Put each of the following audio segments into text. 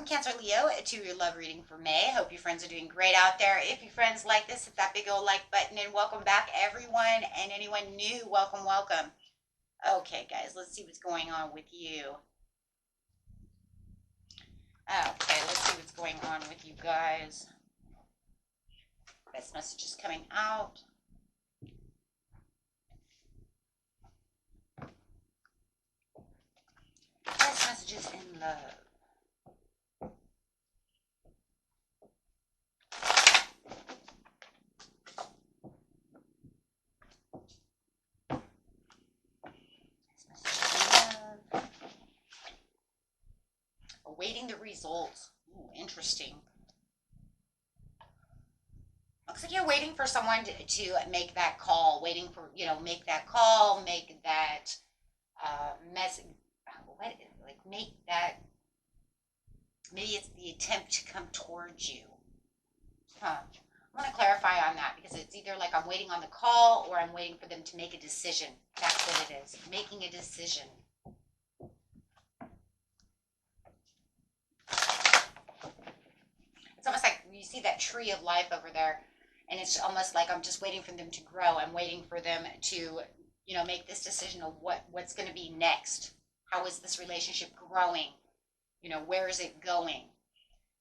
Cancer Leo to your love reading for May. Hope your friends are doing great out there. If your friends like this, hit that big old like button and welcome back everyone and anyone new. Welcome, welcome. Okay, guys, let's see what's going on with you. Okay, let's see what's going on with you guys. This message is coming out. Best messages in love. Awaiting the results. Ooh, interesting. Looks like you're waiting for someone to make that call. Waiting for, make that call, make that message. What, like, make that. Maybe it's the attempt to come towards you. Huh. I want to clarify on that because it's either like I'm waiting on the call or I'm waiting for them to make a decision. That's what it is. Making a decision. It's almost like you see that tree of life over there, and it's almost like I'm just waiting for them to grow. I'm waiting for them to, make this decision of what's going to be next. How is this relationship growing? Where is it going?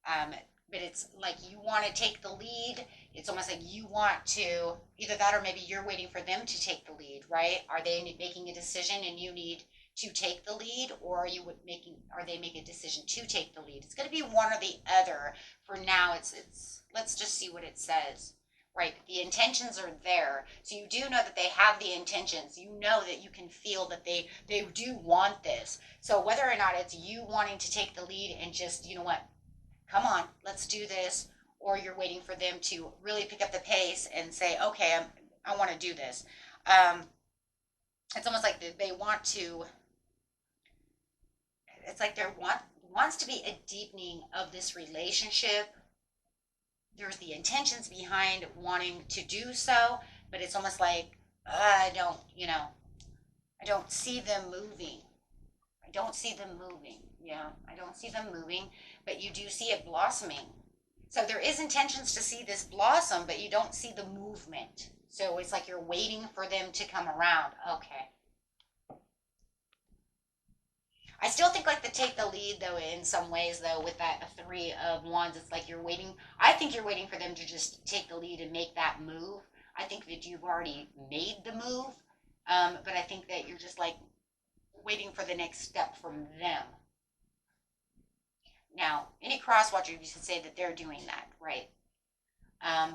But it's like you want to take the lead. It's almost like you want to, either that or maybe you're waiting for them to take the lead, right? Are they making a decision and you need to take the lead, or are they making a decision to take the lead? It's going to be one or the other. For now, it's let's just see what it says. Right, the intentions are there, so you do know that they have the intentions. You know that you can feel that they do want this. So whether or not it's you wanting to take the lead and just, come on, let's do this, or you're waiting for them to really pick up the pace and say, okay, I want to do this. It's almost like they want to. It's like there wants to be a deepening of this relationship. There's the intentions behind wanting to do so, but it's almost like I don't see them moving. I don't see them moving. Yeah, I don't see them moving, but you do see it blossoming. So there is intentions to see this blossom, but you don't see the movement. So it's like you're waiting for them to come around. Okay. I still think like to take the lead though in some ways though with that Three of Wands. It's like you're waiting. I think you're waiting for them to just take the lead and make that move. I think that you've already made the move, but I think that you're just like waiting for the next step from them. Now, any cross watcher, you should say that they're doing that, right? Yeah,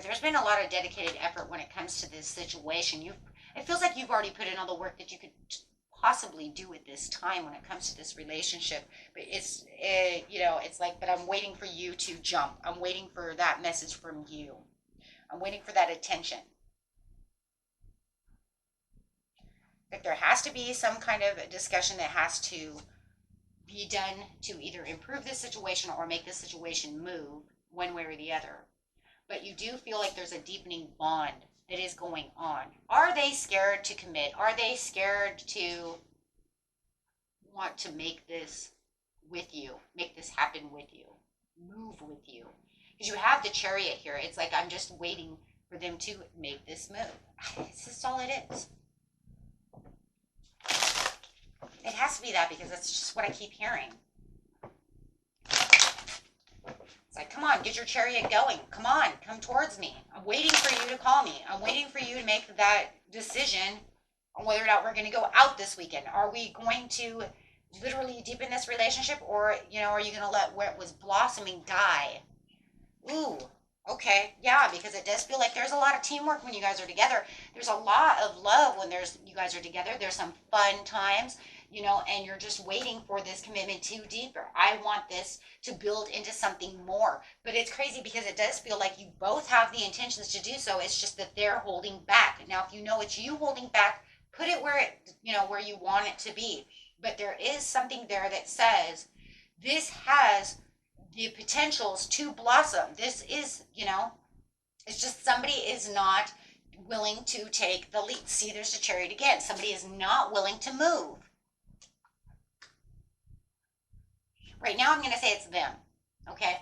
there's been a lot of dedicated effort when it comes to this situation. It feels like you've already put in all the work that you could possibly do at this time when it comes to this relationship. But it's like, but I'm waiting for you to jump. I'm waiting for that message from you. I'm waiting for that attention. Like there has to be some kind of discussion that has to be done to either improve this situation or make this situation move one way or the other. But you do feel like there's a deepening bond that is going on. Are they scared to commit? Are they scared to want to make this with you, make this happen with you, move with you? Because you have the Chariot here. It's like I'm just waiting for them to make this move. It's just all it is. It has to be that because that's just what I keep hearing. It's like, come on, get your Chariot going. Come on, come towards me. I'm waiting for you to call me. I'm waiting for you to make that decision on whether or not we're going to go out this weekend. Are we going to literally deepen this relationship, or, are you going to let where it was blossoming die? Ooh, okay, yeah, because it does feel like there's a lot of teamwork when you guys are together. There's a lot of love when you guys are together. There's some fun times. And you're just waiting for this commitment to deeper. I want this to build into something more. But it's crazy because it does feel like you both have the intentions to do so. It's just that they're holding back. Now, if you know it's you holding back, put it where where you want it to be. But there is something there that says this has the potentials to blossom. This is, it's just somebody is not willing to take the lead. See, there's a Chariot again. Somebody is not willing to move. Right now, I'm going to say it's them. Okay?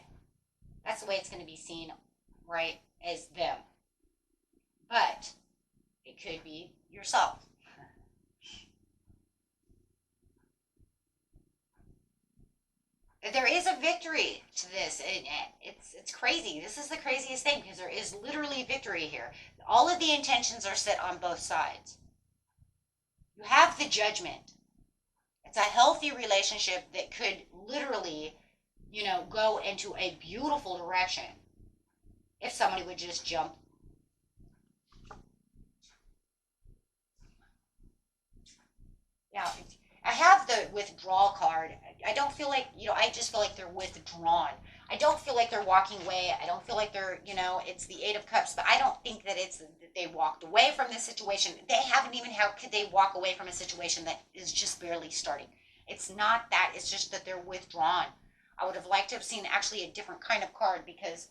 That's the way it's going to be seen, right? As them. But it could be yourself. There is a victory to this. It's crazy. This is the craziest thing because there is literally victory here. All of the intentions are set on both sides. You have the judgment. It's a healthy relationship that could literally, go into a beautiful direction if somebody would just jump. Yeah, I have the withdrawal card. I don't feel like, I just feel like they're withdrawn. I don't feel like they're walking away. I don't feel like they're, it's the Eight of Cups, but I don't think that it's that they walked away from this situation. They haven't even, how could they walk away from a situation that is just barely starting? It's not that, it's just that they're withdrawn. I would have liked to have seen actually a different kind of card because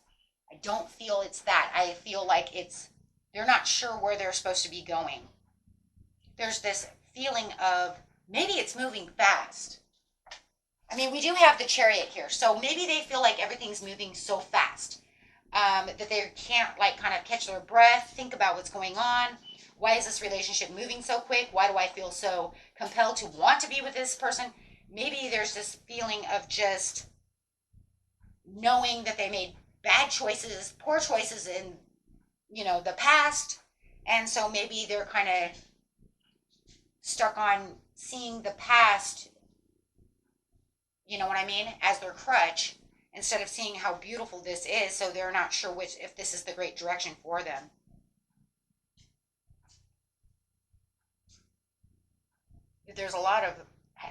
I don't feel it's that. I feel like they're not sure where they're supposed to be going. There's this feeling of maybe it's moving fast. I mean, we do have the Chariot here, so maybe they feel like everything's moving so fast that they can't like kind of catch their breath, think about what's going on. Why is this relationship moving so quick? Why do I feel so compelled to want to be with this person? Maybe there's this feeling of just knowing that they made bad choices, poor choices in, the past. And so maybe they're kind of stuck on seeing the past, you know what I mean, as their crutch instead of seeing how beautiful this is. So they're not sure if this is the great direction for them. There's a lot of,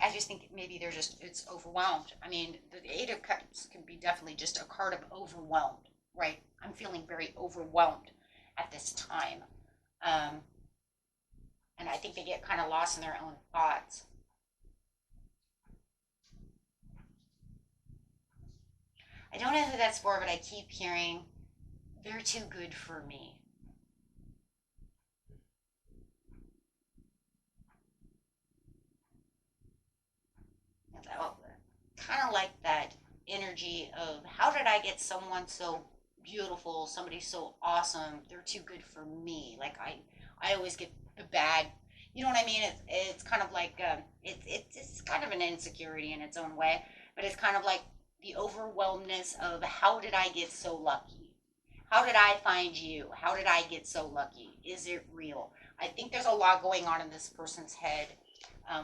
I just think maybe it's overwhelmed. I mean, the Eight of Cups can be definitely just a card of overwhelmed, right? I'm feeling very overwhelmed at this time. Um, and I think they get kind of lost in their own thoughts. I don't know who that's for, but I keep hearing they're too good for me. Kind of like that energy of how did I get someone so beautiful, somebody so awesome? They're too good for me. Like I always get the bad. You know what I mean? It's kind of like it's kind of an insecurity in its own way, but it's kind of like the overwhelmness of how did I get so lucky? How did I find you? How did I get so lucky? Is it real? I think there's a lot going on in this person's head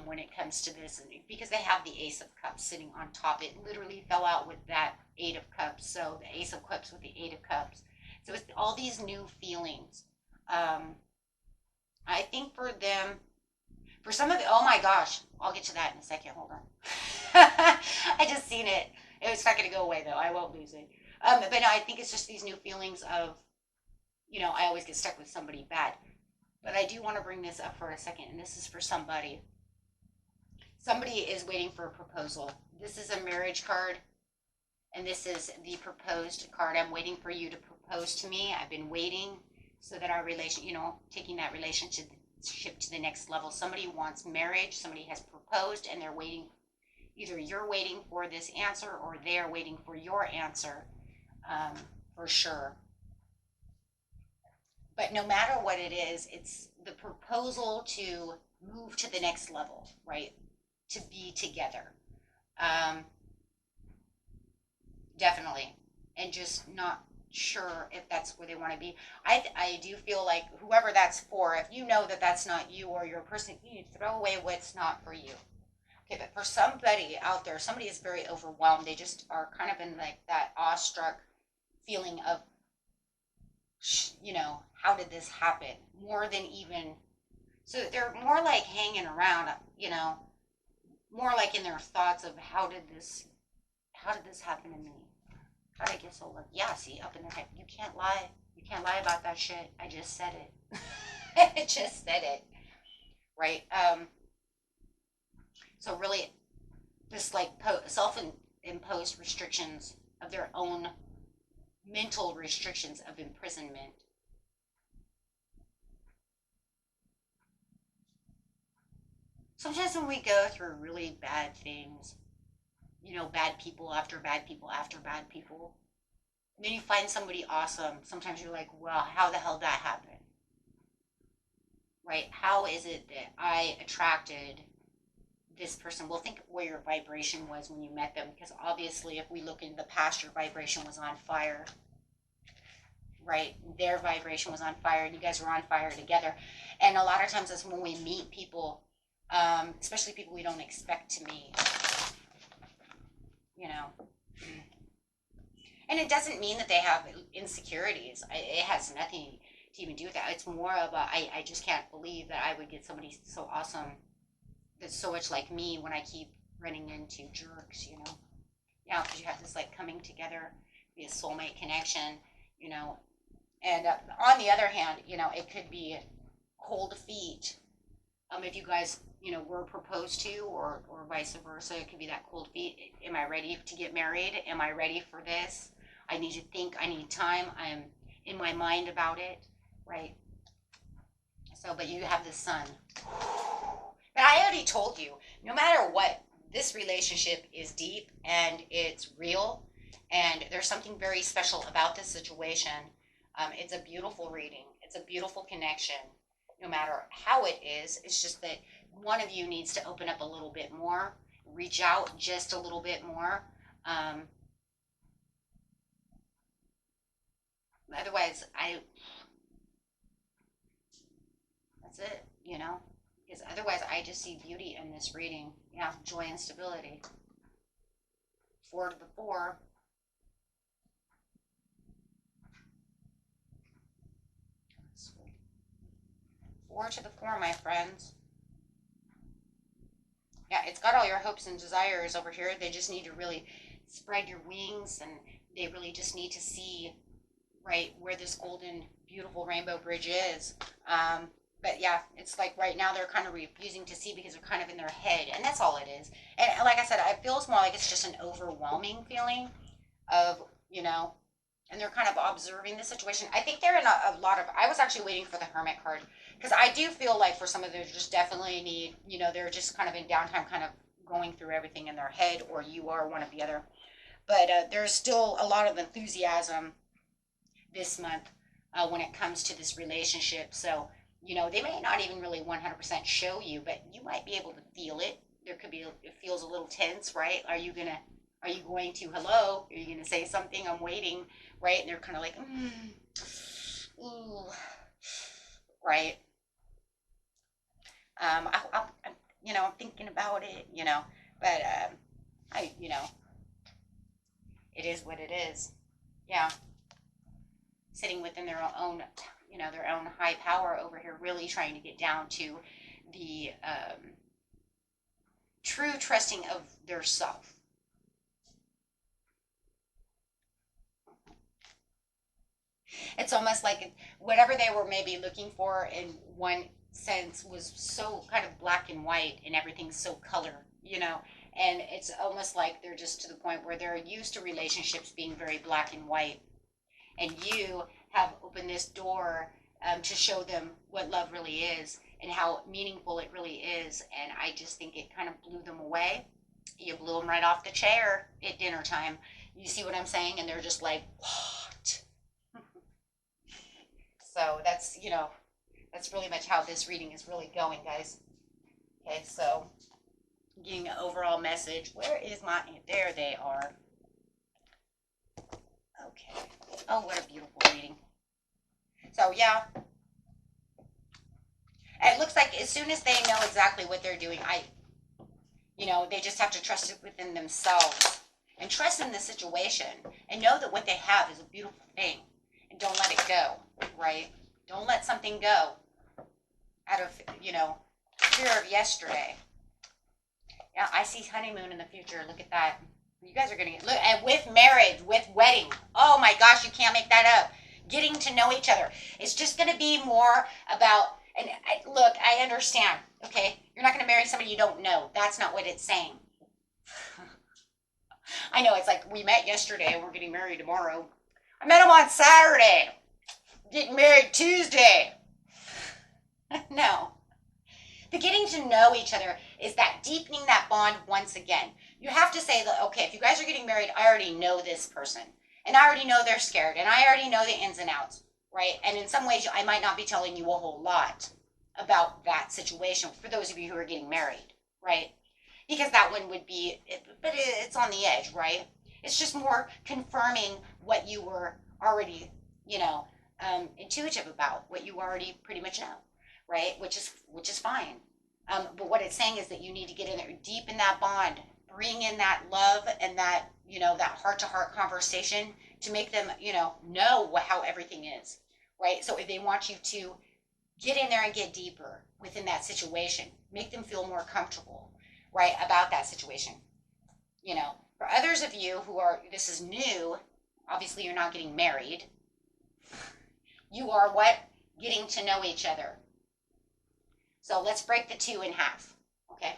when it comes to this, and because they have the Ace of Cups sitting on top, it literally fell out with that Eight of Cups. So the Ace of Cups with the Eight of Cups. So it's all these new feelings. Um, I think for them, for some of it, oh my gosh, I'll get to that in a second. Hold on. I just seen it. It's not going to go away though. I won't lose it. But no, I think it's just these new feelings of, I always get stuck with somebody bad. But I do want to bring this up for a second, and this is for somebody. Somebody is waiting for a proposal. This is a marriage card, and this is the proposed card. I'm waiting for you to propose to me. I've been waiting so that our taking that relationship to the next level. Somebody wants marriage. Somebody has proposed, and they're waiting. Either you're waiting for this answer, or they're waiting for your answer, for sure. But no matter what it is, it's the proposal to move to the next level, right? To be together. Um, Definitely. And just not sure if that's where they want to be. I do feel like whoever that's for, if you know that that's not you or your person, you need to throw away what's not for you. Okay, but for somebody out there, somebody is very overwhelmed. They just are kind of in like that awestruck feeling of, how did this happen? More than even, so they're more like hanging around, more like in their thoughts of how did this happen to me? How did I get so lucky? Yeah, see, up in their head. You can't lie. You can't lie about that shit. I just said it. I just said it. Right? So really, this like self-imposed restrictions of their own mental restrictions of imprisonment. Sometimes when we go through really bad things, you know, bad people after bad people after bad people. And then you find somebody awesome. Sometimes you're like, well, how the hell did that happen? Right? How is it that I attracted this person? Well, think where your vibration was when you met them, because obviously if we look into the past, your vibration was on fire, right? Their vibration was on fire and you guys were on fire together. And a lot of times that's when we meet people, especially people we don't expect to meet, you know. And it doesn't mean that they have insecurities. It has nothing to even do with that. It's more of a, I just can't believe that I would get somebody so awesome that's so much like me when I keep running into jerks, you know. Yeah, because you have this like coming together, be a soulmate connection, you know. And on the other hand, you know, it could be cold feet. If you guys, you know, were proposed to, or vice versa, it could be that cold feet. Am I ready to get married? Am I ready for this? I need to think. I need time. I'm in my mind about it, right? So, but you have the sun. But I already told you, no matter what, this relationship is deep and it's real, and there's something very special about this situation. It's a beautiful reading. It's a beautiful connection. No matter how it is, it's just that one of you needs to open up a little bit more, reach out just a little bit more. Otherwise, that's it, you know, because otherwise I just see beauty in this reading. Yeah, joy and stability. 4 to the 4. Four to the 4, my friends. Yeah, it's got all your hopes and desires over here. They just need to really spread your wings, and they really just need to see, right, where this golden, beautiful rainbow bridge is. But yeah, it's like right now they're kind of refusing to see because they're kind of in their head, and that's all it is. And like I said, it feels more like it's just an overwhelming feeling of, you know, and they're kind of observing the situation. I think they're in a lot of, I was actually waiting for the Hermit card, because I do feel like for some of them just definitely need, you know, they're just kind of in downtime, kind of going through everything in their head, or you are one or the other. But there's still a lot of enthusiasm this month when it comes to this relationship. So, you know, they may not even really 100% show you, but you might be able to feel it. There could be, it feels a little tense, right? Are you going to, hello? Are you going to say something? I'm waiting, right? And they're kind of like, ooh, right? You know, I'm thinking about it, you know, but, you know, it is what it is. Yeah. Sitting within their own, you know, their own high power over here, really trying to get down to the true trusting of their self. It's almost like whatever they were maybe looking for in one sense was so kind of black and white, and everything's so color, you know, and it's almost like they're just to the point where they're used to relationships being very black and white, and you have opened this door to show them what love really is and how meaningful it really is. And I just think it kind of blew them away. You blew them right off the chair at dinner time. You see what I'm saying? And they're just like, what? So that's, you know, that's really much how this reading is really going, guys. Okay, so getting an overall message. Where is my, there they are. Okay. Oh, what a beautiful reading. So, yeah. It looks like as soon as they know exactly what they're doing, you know, they just have to trust it within themselves and trust in the situation and know that what they have is a beautiful thing, and don't let it go, right? Don't let something go out of, you know, fear of yesterday. Yeah, I see honeymoon in the future. Look at that. You guys are going to get, look, and with marriage, with wedding. Oh my gosh, you can't make that up. Getting to know each other. It's just going to be more about, and look, I understand, okay? You're not going to marry somebody you don't know. That's not what it's saying. I know, it's like we met yesterday and we're getting married tomorrow. I met him on Saturday. Getting married Tuesday. No. The getting to know each other is that deepening that bond once again. You have to say that, okay, if you guys are getting married, I already know this person. And I already know they're scared. And I already know the ins and outs, right? And in some ways, I might not be telling you a whole lot about that situation for those of you who are getting married, right? Because that one would be, but it's on the edge, right? It's just more confirming what you were already, intuitive about, what you already pretty much know, right? Which is fine. But what it's saying is that you need to get in there deep in that bond, bring in that love and that, that heart to heart conversation to make them, know how everything is, right? So if they want you to get in there and get deeper within that situation, make them feel more comfortable, right, about that situation. For others of you who are, this is new, obviously you're not getting married. You are what? Getting to know each other. So let's break the two in half, okay?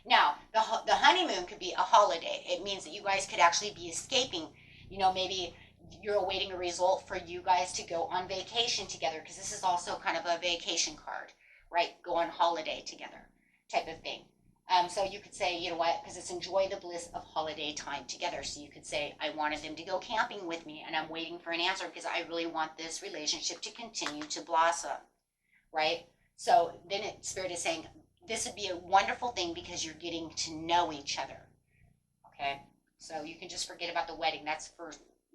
Now, the honeymoon could be a holiday. It means that you guys could actually be escaping. Maybe you're awaiting a result for you guys to go on vacation together, because this is also kind of a vacation card, right? Go on holiday together type of thing. So you could say, you know what, because it's enjoy the bliss of holiday time together. So you could say, I wanted them to go camping with me, and I'm waiting for an answer because I really want this relationship to continue to blossom, right? So then Spirit is saying, this would be a wonderful thing because you're getting to know each other, okay? So you can just forget about the wedding. That's for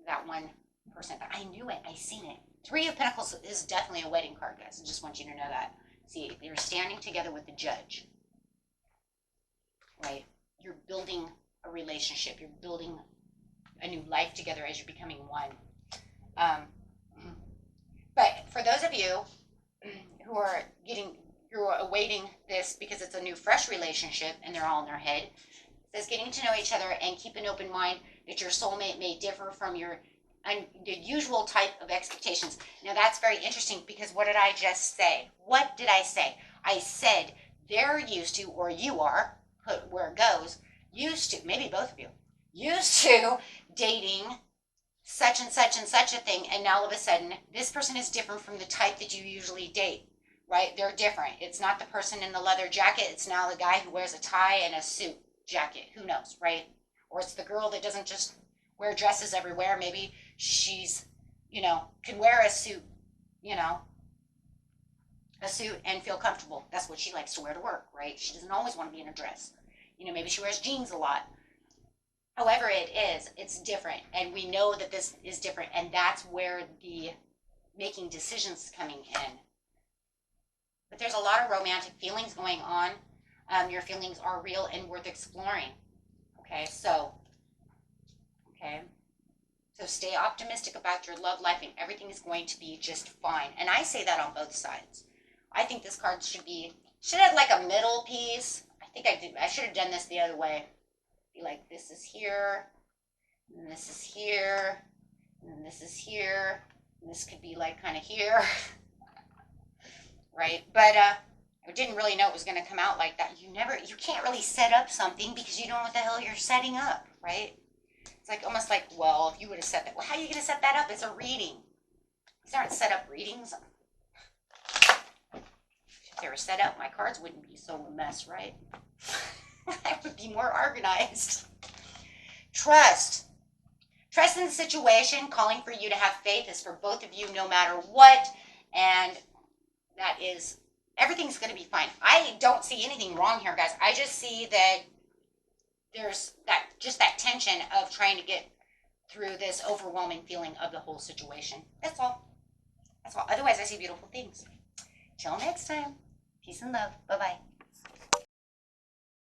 that one person. But I knew it. I seen it. Three of Pentacles is definitely a wedding card, guys. I just want you to know that. See, they're standing together with the Judge, right? You're building a relationship. You're building a new life together as you're becoming one. But for those of you who are awaiting this because it's a new, fresh relationship and they're all in their head, it says getting to know each other and keep an open mind that your soulmate may differ from the usual type of expectations. Now that's very interesting because what did I just say? What did I say? I said they're used to, or you are, put where it goes, used to, maybe both of you, used to dating such and such and such a thing, and now all of a sudden this person is different from the type that you usually date, right? They're different. It's not the person in the leather jacket. It's now the guy who wears a tie and a suit jacket. Who knows, right? Or it's the girl that doesn't just wear dresses everywhere. Maybe she's, can wear a suit, a suit and feel comfortable. That's what she likes to wear to work, right? She doesn't always want to be in a dress. Maybe she wears jeans a lot. However it is, it's different. And we know that this is different. And that's where the making decisions coming in. But there's a lot of romantic feelings going on. Your feelings are real and worth exploring. Okay, so stay optimistic about your love life and everything is going to be just fine. And I say that on both sides. I think this card should have like a middle piece. I should have done this the other way. Be like, this is here, and this is here, and this is here, and this could be like kind of here. Right? But I didn't really know it was going to come out like that. You can't really set up something because you don't know what the hell you're setting up, right? It's like almost like, well, if you would have set that, well, how are you going to set that up? It's a reading. These aren't set up readings. If they were set up, my cards wouldn't be so a mess, right? I would be more organized. Trust. Trust in the situation. Calling for you to have faith is for both of you no matter what. And that is, everything's going to be fine. I don't see anything wrong here, guys. I just see that there's that tension of trying to get through this overwhelming feeling of the whole situation. That's all. Otherwise, I see beautiful things. Till next time. Peace and love. Bye-bye.